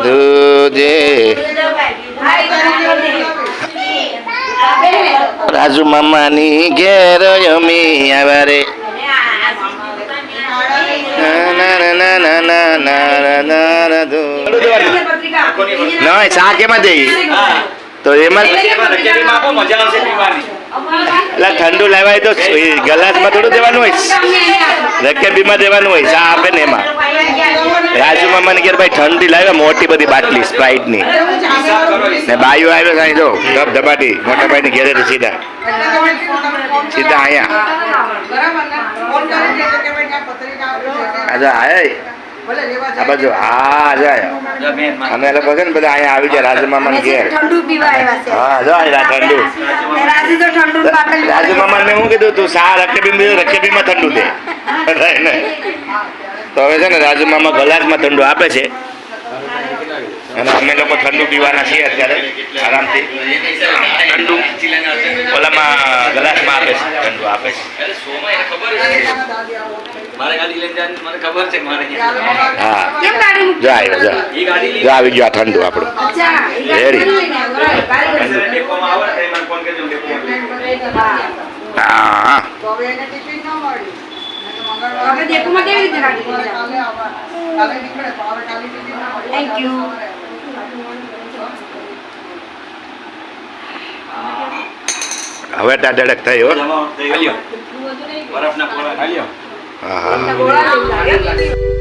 તુજે રાજુ મામાની ઘેર યમી આવ્યા રે નહીં શાક એમાં જઈ તો એમાં એટલે ઠંડુ લેવાય તો ગલાસમાં થોડું દેવાનું હોય રકેબીમાં દેવાનું હોય ચા આપે ને એમાં રાજુ મામાની ઘેર ભાઈ ઠંડી લાવ્યા મોટી બધી બાટલી સ્પ્રાઇટની ને બાયું આવ્યો સાંઈ જો ધબ ધબાટી મોટા ભાઈની ઘેરે સીધા સીધા અહીંયા આજે આયા આ બાજુ હા જાય અમે લોકો છે ને બધા અહીંયા આવી જાય રાજુ મામાની ઘેર હા જો ઠંડુ રાજુ મામા મેં શું કીધું તું સા રકેબીમાં ઠંડુ દે તો હવે છે ને રાજુ મામા ગલાસમાં ઠંડુ આપે છે અને અમે લોકો ઠંડુ પીવાના છીએ અત્યારે આરામથી ઠંડુ ઓલામાં ગલાસમાં આપે છે ઠંડુ આપે છે હા જો આવ્યો જો આવી ગયો આ ઠંડુ આપણું રેડી હા હવે ડાડક થયો હા હા